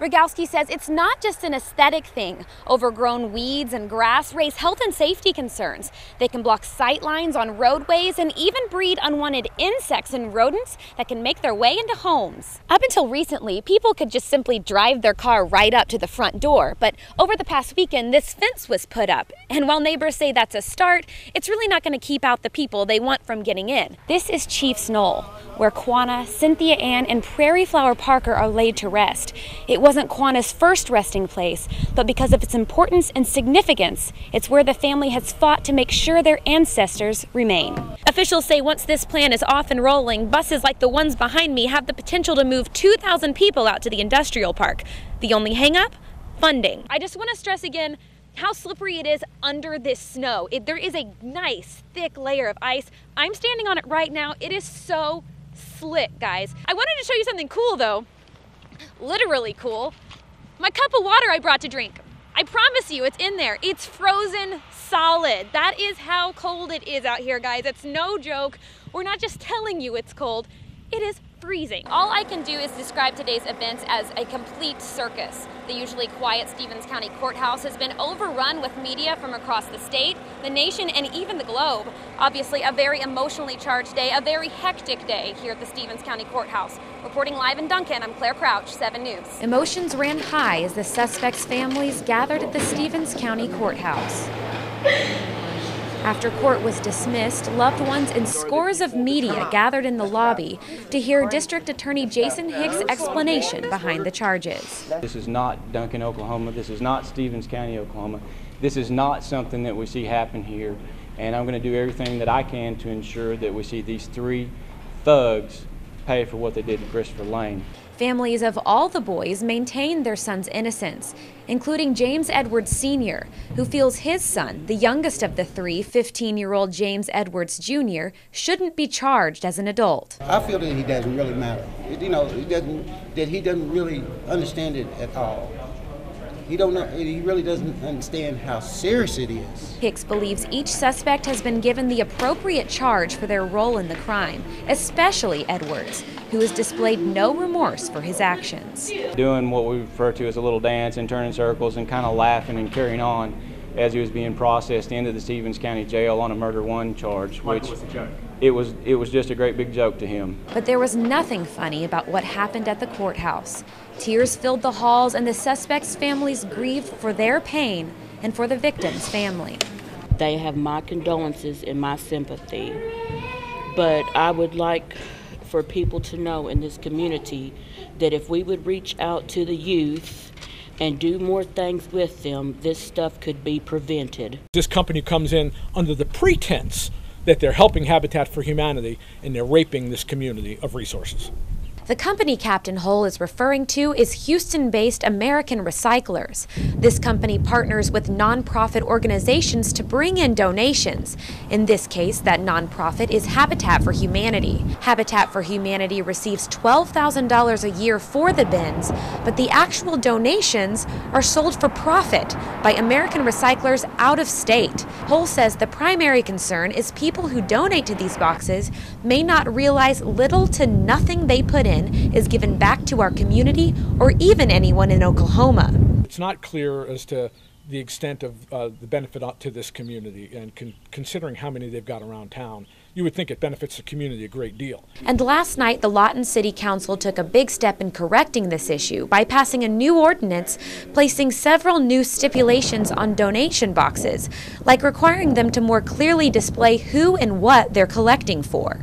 Rogowski says it's not just an aesthetic thing. Overgrown weeds and grass raise health and safety concerns. They can block sight lines on roadways and even breed unwanted insects and rodents that can make their way into homes. Up until recently, people could just simply drive their car right up to the front door, but over the past weekend, this fence was put up. And while neighbors say that's a start, it's really not going to keep out the people they want from getting in. This is Chief's Knoll, where Quanah, Cynthia Ann, and Prairie Flower Parker are laid to rest. It wasn't Quanah's first resting place, but because of its importance and significance, it's where the family has fought to make sure their ancestors remain. Officials say once this plan is off and rolling, buses like the ones behind me have the potential to move 2,000 people out to the industrial park. The only hang-up? Funding. I just want to stress again how slippery it is under this snow. There is a nice, thick layer of ice. I'm standing on it right now. It is so slick, guys. I wanted to show you something cool, though. Literally cool. My cup of water I brought to drink. I promise you, it's in there. It's frozen solid. That is how cold it is out here, guys. It's no joke. We're not just telling you it's cold. It is freezing. All I can do is describe today's events as a complete circus. The usually quiet Stevens County Courthouse has been overrun with media from across the state, the nation, and even the globe. Obviously, a very emotionally charged day, a very hectic day here at the Stevens County Courthouse. Reporting live in Duncan, I'm Claire Crouch, 7 News. Emotions ran high as the suspects' families gathered at the Stevens County Courthouse. After court was dismissed, loved ones and scores of media gathered in the lobby to hear District Attorney Jason Hicks' explanation behind the charges. This is not Duncan, Oklahoma. This is not Stevens County, Oklahoma. This is not something that we see happen here. And I'm going to do everything that I can to ensure that we see these three thugs pay for what they did to Christopher Lane. Families of all the boys maintain their son's innocence, including James Edwards Sr., who feels his son, the youngest of the three, 15-year-old James Edwards Jr., shouldn't be charged as an adult. I feel that he doesn't really matter. You know, he doesn't really understand it at all. He really doesn't understand how serious it is. Hicks believes each suspect has been given the appropriate charge for their role in the crime, especially Edwards, who has displayed no remorse for his actions. Doing what we refer to as a little dance and turning circles and kind of laughing and carrying on as he was being processed into the Stevens County Jail on a murder one charge. What was the joke? It was just a great big joke to him. But there was nothing funny about what happened at the courthouse. Tears filled the halls and the suspects' families grieved for their pain and for the victim's family. They have my condolences and my sympathy, but I would like for people to know in this community that if we would reach out to the youth and do more things with them, this stuff could be prevented. This company comes in under the pretense that they're helping Habitat for Humanity and they're raping this community of resources. The company Captain Hull is referring to is Houston-based American Recyclers. This company partners with nonprofit organizations to bring in donations. In this case, that nonprofit is Habitat for Humanity. Habitat for Humanity receives $12,000 a year for the bins, but the actual donations are sold for profit by American Recyclers out of state. Hull says the primary concern is people who donate to these boxes may not realize little to nothing they put in is given back to our community or even anyone in Oklahoma. It's not clear as to the extent of the benefit to this community, and considering how many they've got around town, you would think it benefits the community a great deal. And last night, the Lawton City Council took a big step in correcting this issue by passing a new ordinance placing several new stipulations on donation boxes, like requiring them to more clearly display who and what they're collecting for.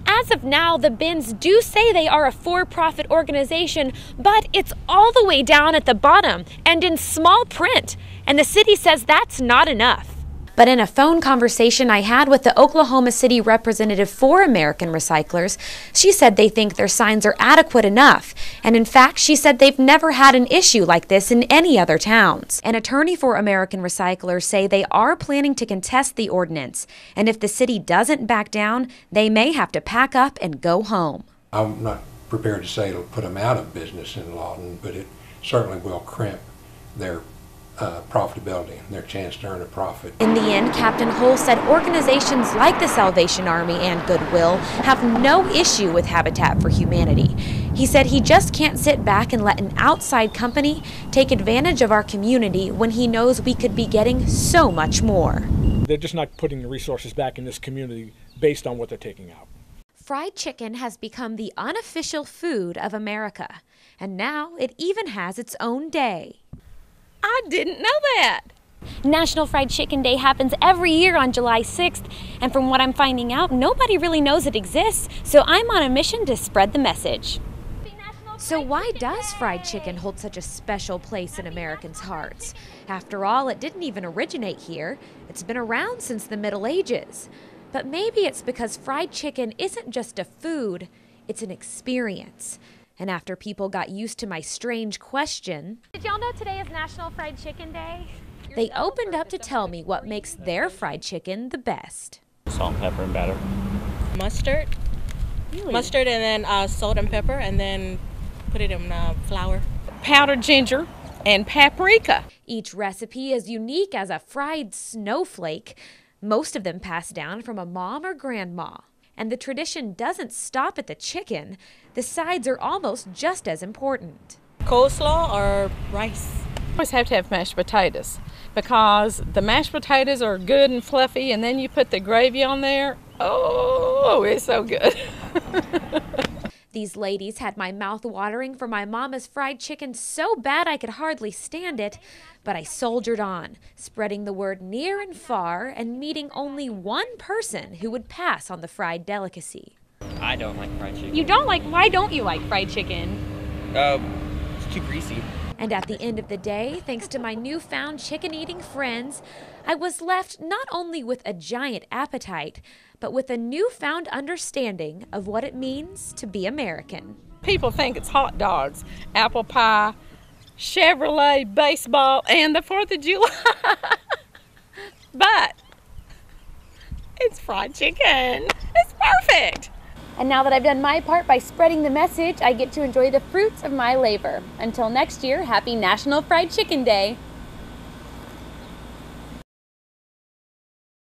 As of now, the bins do say they are a for-profit organization, but it's all the way down at the bottom and in small print, and the city says that's not enough. But in a phone conversation I had with the Oklahoma City representative for American Recyclers, she said they think their signs are adequate enough. And in fact, she said they've never had an issue like this in any other towns. An attorney for American Recyclers say they are planning to contest the ordinance. And if the city doesn't back down, they may have to pack up and go home. I'm not prepared to say it'll put them out of business in Lawton, but it certainly will crimp their profitability, their chance to earn a profit. In the end, Captain Hull said organizations like the Salvation Army and Goodwill have no issue with Habitat for Humanity. He said he just can't sit back and let an outside company take advantage of our community when he knows we could be getting so much more. They're just not putting the resources back in this community based on what they're taking out. Fried chicken has become the unofficial food of America, and now it even has its own day. I didn't know that. National Fried Chicken Day happens every year on July 6th, and from what I'm finding out, nobody really knows it exists, so I'm on a mission to spread the message. So why does fried chicken hold such a special place in Americans' hearts? After all, it didn't even originate here. It's been around since the Middle Ages. But maybe it's because fried chicken isn't just a food, it's an experience. And after people got used to my strange question, did y'all know today is National Fried Chicken Day? They opened up to tell me what makes their fried chicken the best. Salt and pepper and batter. Mustard. Really? Mustard and then salt and pepper and then put it in flour. Powdered ginger and paprika. Each recipe is unique as a fried snowflake. Most of them passed down from a mom or grandma. And the tradition doesn't stop at the chicken. The sides are almost just as important. Coleslaw or rice? Always have to have mashed potatoes because the mashed potatoes are good and fluffy, and then you put the gravy on there. Oh, it's so good. These ladies had my mouth watering for my mama's fried chicken so bad I could hardly stand it, but I soldiered on, spreading the word near and far and meeting only one person who would pass on the fried delicacy. I don't like fried chicken. You don't like, why don't you like fried chicken? It's too greasy. And at the end of the day, thanks to my newfound chicken-eating friends, I was left not only with a giant appetite, but with a newfound understanding of what it means to be American. People think it's hot dogs, apple pie, Chevrolet, baseball, and the 4th of July. But it's fried chicken. It's perfect. And now that I've done my part by spreading the message, I get to enjoy the fruits of my labor. Until next year, happy National Fried Chicken Day.